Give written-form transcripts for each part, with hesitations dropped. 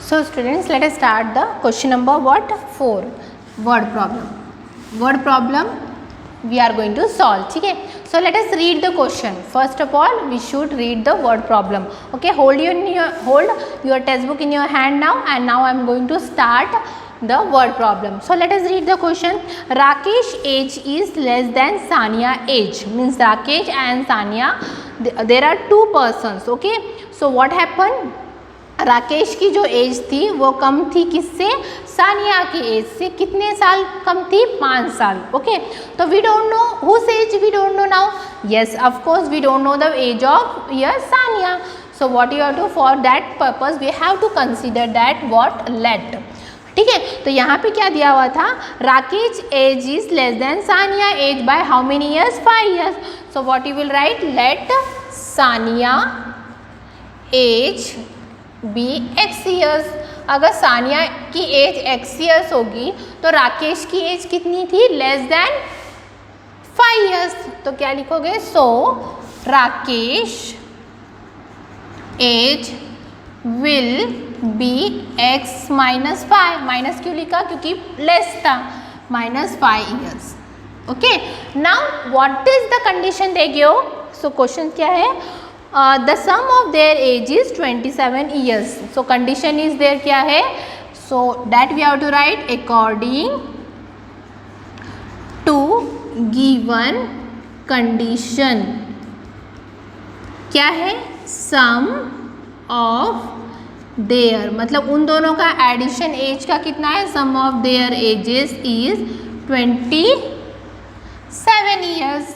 So students, let us start the question number what? 4. Word problem. Word problem we are going to solve. ठीक है. So let us read the question. First of all, we should read the word problem. Okay. Hold your textbook in your hand now, and now I am going to start the word problem. So let us read the question. Rakesh age is less than Sania age. Means Rakesh and Sania, there are two persons. Okay. So what happened? Rakesh की जो as थी वो कम थी किससे? सानिया की as से. कितने साल कम थी? 5 साल. ओके. तो we don't know whose age, we don't know now. Yes, of course we don't know the age of your Sania. So what you have to, for that purpose we have to consider that what? Let. ठीक है. तो यहाँ पे क्या दिया हुआ था? Rakesh age is less than Sania age by how many years? 5 years. So what you will write? Let Sania age B x years. अगर सानिया की एज एक्स ईयर्स होगी तो राकेश की एज कितनी थी? Less than 5 years. तो क्या लिखोगे? So Rakesh age will be X minus 5. Minus क्यों लिखा? क्योंकि लेस था. Minus 5 years. Okay. Now what is the condition they give? So question क्या है? The sum of their age is 27 years. So condition is there क्या है? So that we have to write according to given condition. क्या है? Sum of their, मतलब उन दोनों का एडिशन एज का कितना है? Sum of their ages is 27 years.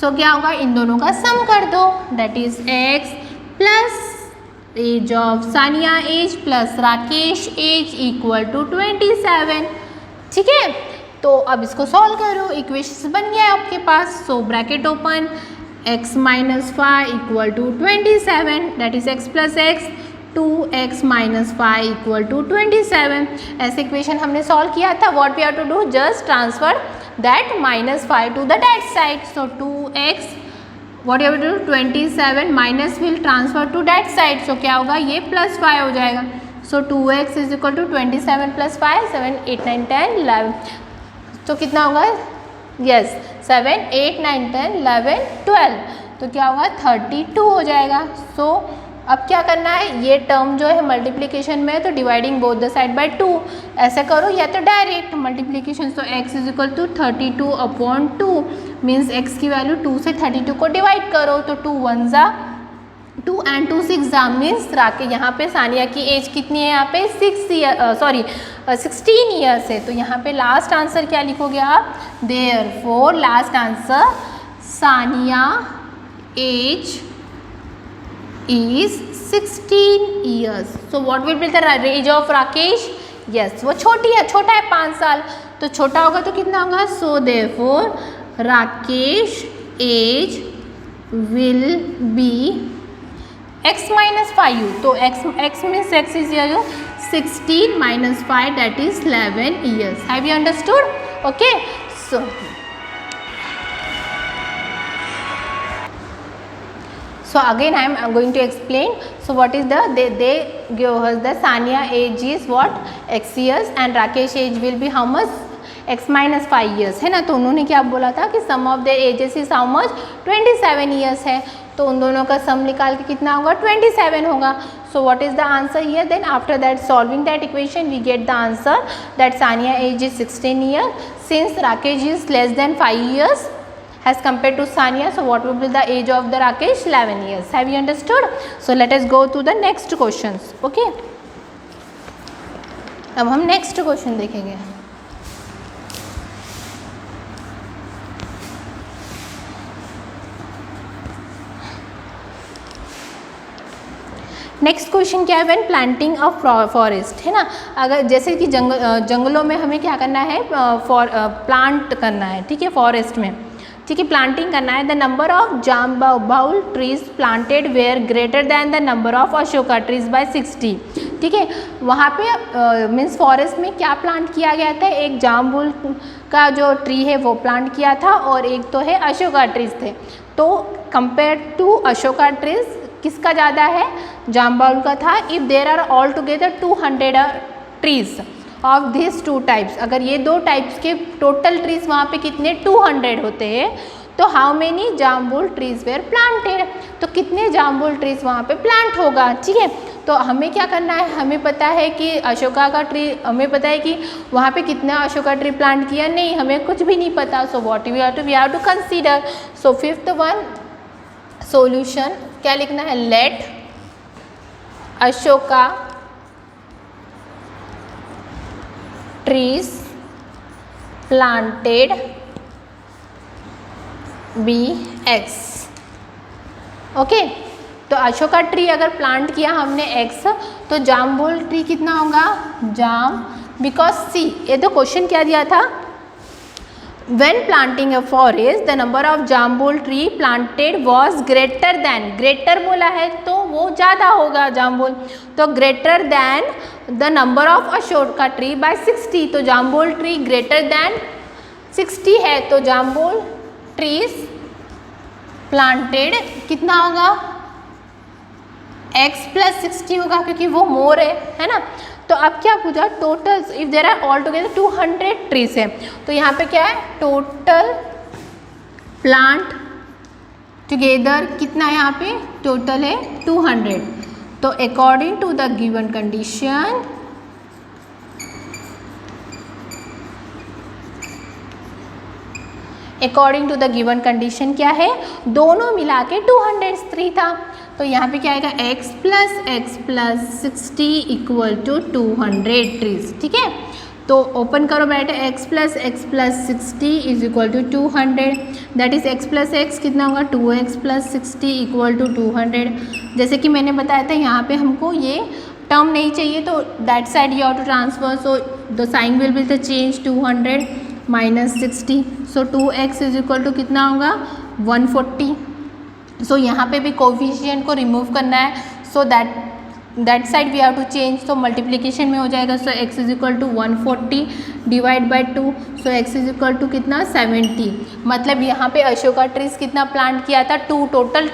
सो क्या होगा? इन दोनों का सम कर दो. That is x plus age of Sania age plus Rakesh age equal to 27. ठीक है. तो अब इसको सॉल्व करो. इक्वेशन बन गया है आपके पास. So bracket open, x minus 5 equal to 27. That is x plus X 2x minus 5 equal to 27. ऐसे इक्वेशन हमने सॉल्व किया था. What we have to do? Just transfer that minus 5 to the that side. So 2x, what you have to do? 27 minus will transfer to that side. So क्या होगा? ये plus 5 हो जाएगा. So 2x is equal to 27 plus 5, 7, 8, 9, 10, 11. तो कितना होगा? Yes, 7, 8, 9, 10, 11, 12. तो क्या होगा? 32 हो जाएगा. So अब क्या करना है? ये टर्म जो है मल्टीप्लिकेशन में है तो dividing both the side by 2. ऐसे करो या तो डायरेक्ट मल्टीप्लिकेशन. तो x is equal to 32 upon 2 means x की वैल्यू 2 से 32 को डिवाइड करो. तो 2 1 जा 2 एंड 2 6 जा मीन्स राके यहाँ पे सानिया की एज कितनी है? यहाँ पे 16 ईयर्स है. तो यहाँ पे लास्ट आंसर क्या लिखोगे आप? Therefore last answer Sania age is 16 years. So what will be the age of Rakesh? Yes, वो छोटी है, छोटा है 5 साल. तो छोटा होगा तो कितना होगा? So therefore Rakesh age will be x minus 5. तो x means x is here 16 minus 5, that is 11 years. Have you understood? Okay. So again I am going to explain. So what is the, they give us the Sania age is what? X years and Rakesh age will be how much? X minus 5 years है ना. तो उन्होंने क्या बोला था कि sum of their ages is how much? 27 years है. तो उन दोनों का सम निकाल के कितना होगा? 27 होगा. So what is the answer here? Then after that solving that equation we get the answer that Sania age is 16 years. Since Rakesh is less than 5 years as compared to Sania, so what will be the age of the Rakesh? 11 years. Have you understood? So let us go to the next questions. Okay. अब हम next question देखेंगे. Next question क्या है? When planting a forest है ना. अगर जैसे कि जंगलों में हमें क्या करना है? प्लांट करना है. ठीक है. फॉरेस्ट में ठीक है प्लांटिंग करना है. The number of jambul trees planted were greater than the number of Ashoka trees by 60. ठीक है. वहाँ पे मीन्स फॉरेस्ट में क्या प्लांट किया गया था? एक जाम्बुल का जो ट्री है वो प्लांट किया था और एक तो है अशोका ट्रीज थे. तो कंपेयर टू अशोका ट्रीज किसका ज़्यादा है, जाम्बुल का था। If there are all together 200 trees of this 2 types, अगर ये 2 टाइप्स के टोटल ट्रीज वहाँ पे कितने 200 होते हैं, तो how many jambul trees were planted, तो कितने जाम्बुल ट्रीज वहाँ पे प्लांट होगा। ठीक है, तो हमें क्या करना है, हमें पता है कि अशोका का ट्री, हमें पता है कि वहाँ पे कितना अशोका ट्री प्लांट किया, नहीं हमें कुछ भी नहीं पता। So what we have to consider. So 5th one solution क्या लिखना है, let Ashoka trees planted be x। Okay, तो अशोका ट्री अगर प्लांट किया हमने x, तो जाम्बुल ट्री कितना होगा, जाम, बिकॉज सी ये तो क्वेश्चन क्या दिया था, when planting a forest the number of jambul tree planted was greater than, greater बोला है तो वो ज़्यादा होगा जाम्बुल, तो greater than the number of Ashoka tree by 60, तो जाम्बुल ट्री ग्रेटर देन 60 है, तो जाम्बुल ट्रीज प्लांटेड कितना होगा, x + 60 होगा क्योंकि वो मोर है ना। तो अब क्या पूछा, total if there are all together 200 trees है, तो यहाँ पे क्या है, टोटल प्लांट टुगेदर कितना है, यहाँ पे टोटल है 200। तो according to the given condition, according to the given condition क्या है, दोनों मिला के 203 था, तो यहाँ पे क्या आएगा, x + 60 = 200 ट्रीज। ठीक है, तो ओपन करो बेटा, x + 60 = 200, that is x + x कितना होगा, 2x + 60 = 200। जैसे कि मैंने बताया था यहाँ पे हमको ये टर्म नहीं चाहिए, तो that side you have to transfer, so the sign will be the change, 200 - 60, सो 2x = कितना होगा, 140। सो यहाँ पे भी कोफिशिएंट को रिमूव करना है, so that side we have to change, तो मल्टीप्लिकेशन में हो जाएगा, so x = 140 divide by 2, so x = कितना 70। मतलब यहाँ पे अशोका ट्रीज कितना प्लांट किया था, 2 टोटल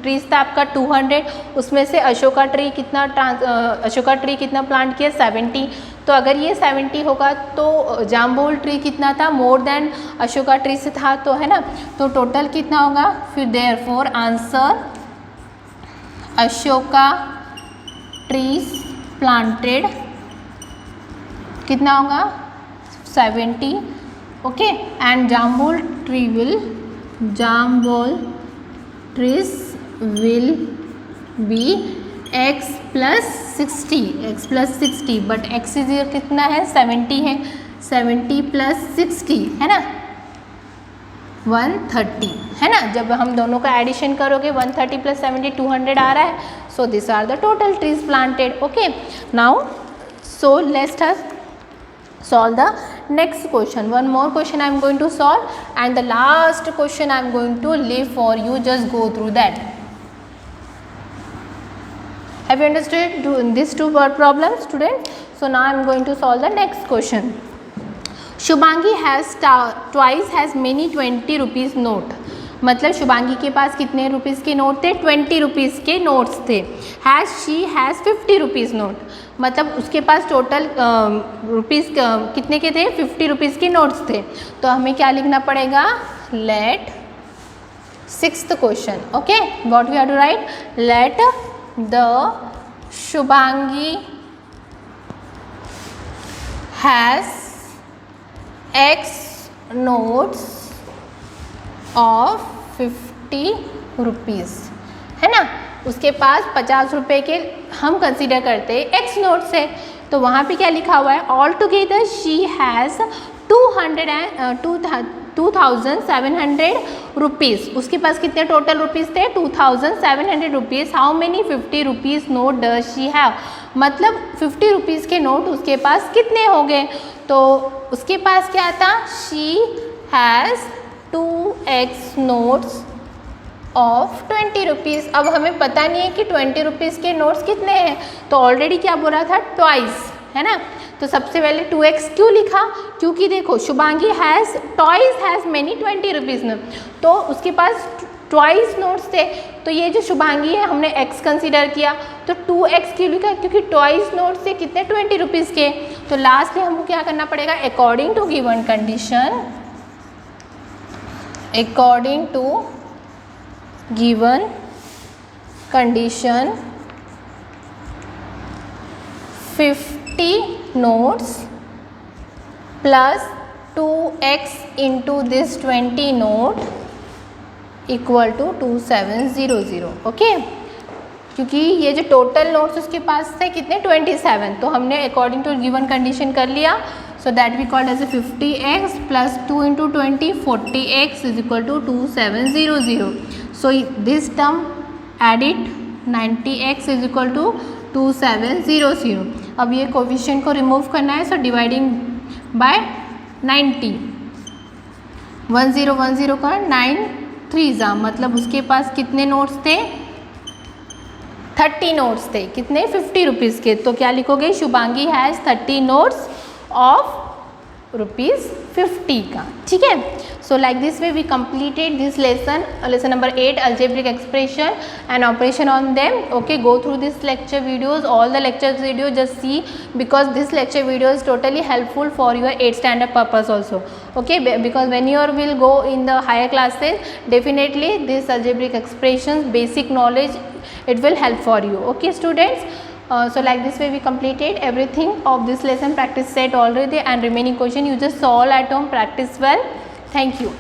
ट्रीज था आपका 200, उसमें से अशोका ट्री कितना प्लांट किया 70। तो अगर ये 70 होगा तो जाम्बुल ट्री कितना था, मोर देन अशोका ट्री से था, तो है ना, तो टोटल कितना होगा, फिर therefore answer Ashoka trees planted कितना होगा 70, okay, and jambul trees will be x + 60, but x कितना है 70 है, 70 + 60 है ना 130 है ना। जब हम दोनों का एडिशन करोगे 130 + 70 200 आ रहा है, so this are the total trees planted. Okay, now so let's us solve the next question. One more question I am going to solve, and the last question I am going to leave for you, just go through that. Have you understood these 2 word problems, student? So now I am going to solve the next question. Shubhangi has twice has many 20 rupees note, मतलब शुभांगी के पास कितने rupees के note थे, 20 rupees के notes थे। She has 50 rupees note, मतलब उसके पास total rupees कितने के थे, 50 रुपीज़ के नोट्स थे। तो हमें क्या लिखना पड़ेगा, let 6th question, okay, what we have to write, let the Shubhangi has x notes of 50 rupees, है ना, उसके पास 50 रुपये के हम कंसीडर करते हैं x नोट्स है, तो वहाँ पे क्या लिखा हुआ है, all together she has 2700 rupees, उसके पास कितने टोटल रुपीज़ थे 2700 rupees. How many 50 rupees note does she have, मतलब 50 रुपीज़ के नोट उसके पास कितने हो गए, तो उसके पास क्या था, she has 2x notes of 20 rupees. अब हमें पता नहीं है कि 20 रुपीज़ के नोट्स कितने हैं, तो ऑलरेडी क्या बोला था, ट्वाइस, है ना, तो सबसे पहले 2x क्यों लिखा, क्योंकि देखो Shubhangi has toys has many 20 rupees में, तो उसके पास ट्वाइस नोट्स थे, तो ये जो शुभांगी है हमने x कंसीडर किया, तो 2x क्यों लिखा, क्योंकि ट्वाइस नोट्स थे कितने 20 रुपीज़ के। तो लास्ट में हमको क्या करना पड़ेगा, according to given condition, according to given condition 50 notes plus 2x into this 20 note equal to 2700। Okay, क्योंकि ये जो टोटल नोट्स उसके पास थे कितने 27, तो हमने अकॉर्डिंग टू गिवन कंडीशन कर लिया। So that we called as a 50x plus 2 into 20 40x is equal to 2700। So this term added 90x is equal to 2700। अब ये कोफिशिएंट को रिमूव करना है, सो डिवाइडिंग बाय 90, 1010 का 9 3 मतलब उसके पास कितने नोट्स थे 30 नोट्स थे, कितने 50 रुपीज़ के। तो क्या लिखोगे, शुभांगी हैज़ 30 नोट्स ऑफ ₹50 का। ठीक है, so like this way we completed this lesson number 8 algebraic expression and operation on them. Okay, go through this lecture videos, all the lecture video, just see, because this lecture video is totally helpful for your 8th standard purpose also. Okay, because when you will go in the higher classes, definitely this algebraic expressions basic knowledge it will help for you. Okay students, so like this way we completed everything of this lesson, practice set already, and remaining question you just solve at home, practice well. Thank you.